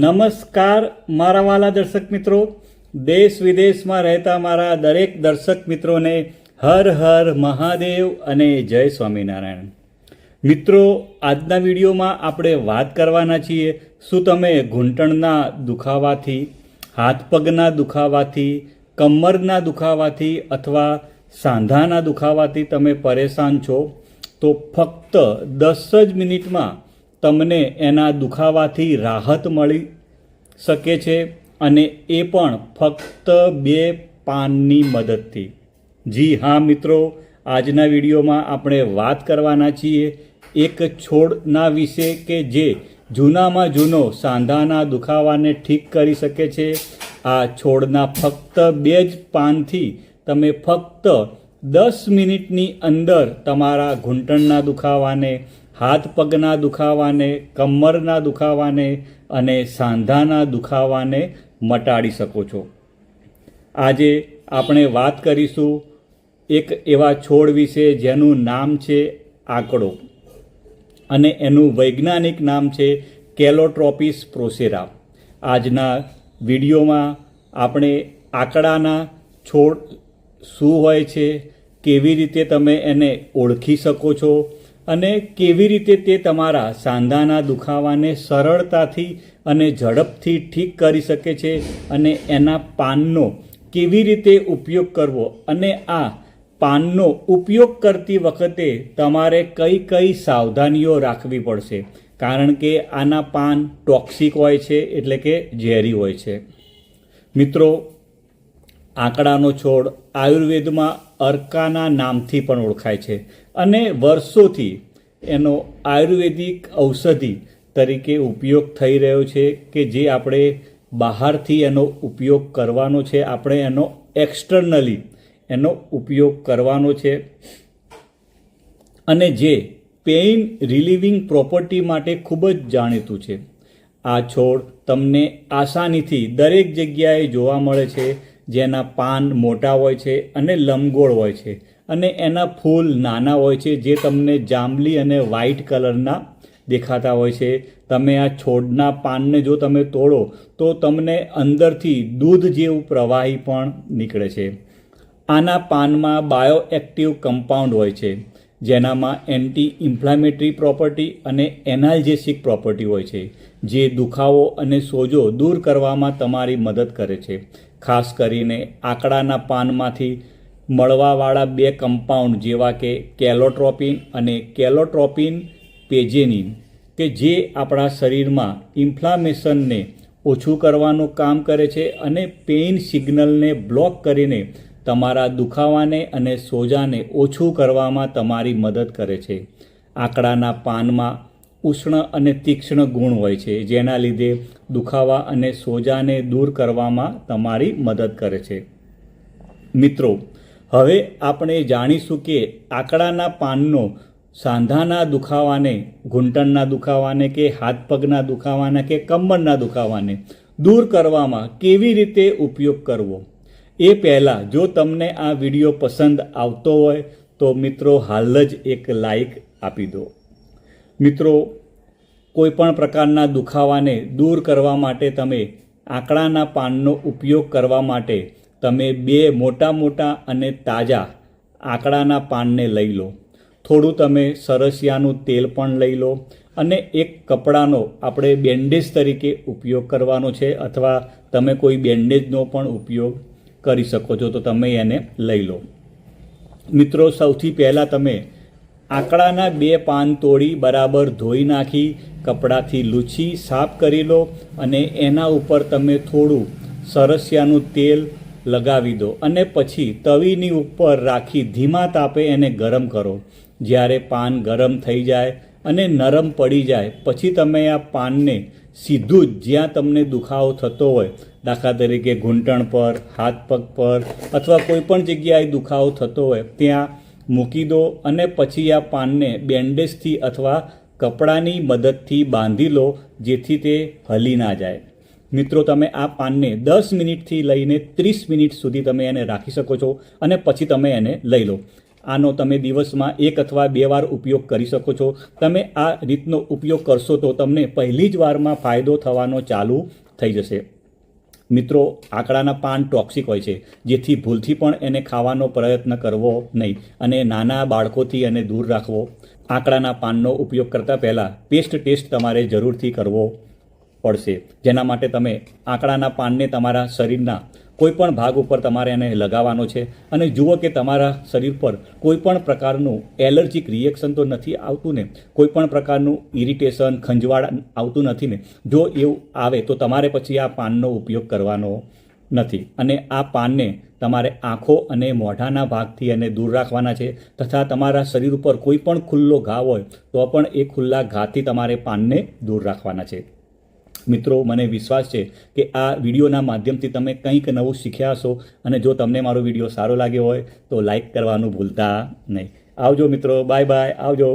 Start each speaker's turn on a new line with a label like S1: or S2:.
S1: નમસ્કાર મારા વાલા દર્શક મિત્રો, દેશ વિદેશમાં રહેતા મારા દરેક દર્શક મિત્રોને હર હર મહાદેવ અને જય સ્વામિનારાયણ. મિત્રો, આજના વિડીયોમાં આપણે વાત કરવાના છીએ, શું તમે ઘૂંટણના દુખાવાથી, હાથ પગના દુખાવાથી, કમરના દુખાવાથી અથવા સાંધાના દુખાવાથી તમે પરેશાન છો? તો ફક્ત 10 જ મિનિટમાં તમને એના દુખાવાથી રાહત મળી શકે છે, અને એ પણ ફક્ત 2 પાનની મદદથી. જી હા મિત્રો, આજના વિડીયોમાં આપણે વાત કરવાના છીએ એક છોડના વિશે કે જે જૂનામાં જૂનો સાંધાના દુખાવાને ઠીક કરી શકે છે. આ છોડના ફક્ત 2 જ પાનથી તમે ફક્ત 10 મિનિટની અંદર તમારા ઘૂંટણના દુખાવાને, હાથ પગના દુખાવાને, કમરના દુખાવાને અને સાંધાના દુખાવાને મટાડી શકો છો. આજે આપણે વાત કરીશું એક એવા છોડ વિશે જેનું નામ છે આકડો, અને એનું વૈજ્ઞાનિક નામ છે કેલોટ્રોપિસ પ્રોસેરા. આજના વિડીયોમાં આપણે આકડાના છોડ શું હોય છે, કેવી રીતે તમે એને ઓળખી શકો છો અને કેવી રીતે તે તમારા સાંધાના દુખાવાને સરળતાથી અને ઝડપથી ઠીક કરી શકે છે, અને એના પાનનો કેવી રીતે ઉપયોગ કરવો, અને આ પાનનો ઉપયોગ કરતી વખતે તમારે કઈ કઈ સાવધાનીઓ રાખવી પડશે, કારણ કે આના પાન ટોક્સિક હોય છે, એટલે કે ઝેરી હોય છે. મિત્રો, આકડાનો છોડ આયુર્વેદમાં અર્કાના નામથી પણ ઓળખાય છે, અને વર્ષોથી એનો આયુર્વેદિક ઔષધિ તરીકે ઉપયોગ થઈ રહ્યો છે, કે જે આપણે બહારથી એનો ઉપયોગ કરવાનો છે, આપણે એનો એક્સટર્નલી એનો ઉપયોગ કરવાનો છે, અને જે પેઇન રિલીવિંગ પ્રોપર્ટી માટે ખૂબ જ જાણીતું છે. આ છોડ તમને આસાનીથી દરેક જગ્યાએ જોવા મળે છે, જેના પાન મોટા હોય છે અને લંબગોળ હોય છે, અને એના ફૂલ નાના હોય છે, જે તમને જાંબલી અને વ્હાઇટ કલરના દેખાતા હોય છે. તમે આ છોડના પાનને જો તમે તોડો તો તમને અંદરથી દૂધ જેવું પ્રવાહી પણ નીકળે છે. આના પાનમાં બાયોએક્ટિવ કમ્પાઉન્ડ હોય છે, જેનામાં એન્ટી ઇન્ફ્લામેટરી પ્રોપર્ટી અને એનાલ્જેસિક પ્રોપર્ટી હોય છે, જે દુખાવો અને સોજો દૂર કરવામાં તમારી મદદ કરે છે. ખાસ કરીને આકડાના પાનમાંથી મળવાવાળા 2 કમ્પાઉન્ડ જેવા કે કેલોટ્રોપિન અને કેલોટ્રોપિન પેજેનિન, કે જે આપણા શરીરમાં ઇન્ફ્લામેશનને ઓછું કરવાનું કામ કરે છે અને પેઇન સિગ્નલને બ્લોક કરીને તમારા દુખાવાને અને સોજાને ઓછું કરવામાં તમારી મદદ કરે છે. આકડાના પાનમાં ઉષ્ણ અને તીક્ષ્ણ ગુણ હોય છે, જેના લીધે દુખાવા અને સોજાને દૂર કરવામાં તમારી મદદ કરે છે. મિત્રો, હવે આપણે જાણીશું કે આકડાના પાનનો સાંધાના દુખાવાને, ઘૂંટણના દુખાવાને કે હાથ પગના દુખાવાને કે કમરના દુખાવાને દૂર કરવામાં કેવી રીતે ઉપયોગ કરવો. એ પહેલાં જો તમને આ વિડીયો પસંદ આવતો હોય તો મિત્રો હાલ જ એક લાઈક આપી દો. મિત્રો, કોઈપણ પ્રકારના દુખાવાને દૂર કરવા માટે તમે આકડાના પાનનો ઉપયોગ કરવા માટે તમે 2 મોટા અને તાજા આકડાના પાનને લઈ લો. થોડું તમે સરસિયાનું તેલ પણ લઈ લો, અને એક કપડાનો આપણે બેન્ડેજ તરીકે ઉપયોગ કરવાનો છે, અથવા તમે કોઈ બેન્ડેજનો પણ ઉપયોગ કરી શકો છો, તો તમે એને લઈ લો. મિત્રો, સૌથી પહેલાં તમે આકડાના 2 પાન તોડી બરાબર ધોઈ નાખી કપડાથી લૂછી સાફ કરી લો, અને એના ઉપર તમે થોડું સરસિયાનું તેલ લગાવી દો, અને પછી તવીની ઉપર રાખી ધીમા તાપે એને ગરમ કરો. જ્યારે પાન ગરમ થઈ જાય અને નરમ પડી જાય પછી તમે આ પાનને સીધું જ જ્યાં તમને દુખાવો થતો હોય, દાખલા તરીકે ઘૂંટણ પર, હાથ પગ પર અથવા કોઈ પણ જગ્યાએ દુખાવો થતો હોય ત્યાં મૂકી દો, અને પછી આ પાનને બેન્ડેજથી અથવા કપડાની મદદથી બાંધી લો, જેથી તે હલી ના જાય. મિત્રો, તમે આ પાનને 10 મિનિટથી લઈને 30 મિનિટ સુધી તમે એને રાખી શકો છો, અને પછી તમે એને લઈ લો. આનો તમે દિવસમાં 1 અથવા 2 વાર ઉપયોગ કરી શકો છો. તમે આ રીતનો ઉપયોગ કરશો તો તમને પહેલી જ વારમાં ફાયદો થવાનો ચાલુ થઈ જશે. મિત્રો, આંકડાના પાન ટોક્સિક હોય છે, જેથી ભૂલથી પણ એને ખાવાનો પ્રયત્ન કરવો નહીં અને નાના બાળકોથી એને દૂર રાખવો. આંકડાના પાનનો ઉપયોગ કરતાં પહેલાં પેસ્ટ ટેસ્ટ તમારે જરૂરથી કરવો પડશે, જેના માટે તમે આંકડાના પાનને તમારા શરીરના કોઈ પણ ભાગ ઉપર તમારે એને લગાવવાનો છે અને જુઓ કે તમારા શરીર પર કોઈ પણ પ્રકારનું એલર્જીક રિએક્શન તો નથી આવતું ને, કોઈ પણ પ્રકારનું ઇરિટેશન, ખંજવાળ આવતું નથી ને. જો એવું આવે તો તમારે પછી આ પાનનો ઉપયોગ કરવાનો નથી અને આ પાનને તમારે આંખો અને મોઢાના ભાગથી એને દૂર રાખવાના છે તથા તમારા શરીર ઉપર કોઈ પણ ખુલ્લો ઘા હોય તો પણ એ ખુલ્લા ઘાથી તમારે પાનને દૂર રાખવાના છે. મિત્રો, મને વિશ્વાસ છે કે આ વિડીયોના માધ્યમથી તમે કંઈક નવું શીખ્યા હશો અને જો તમને મારો વિડીયો સારો લાગ્યો હોય તો લાઈક કરવાનું ભૂલતા નહીં. આવજો મિત્રો, બાય બાય, આવજો.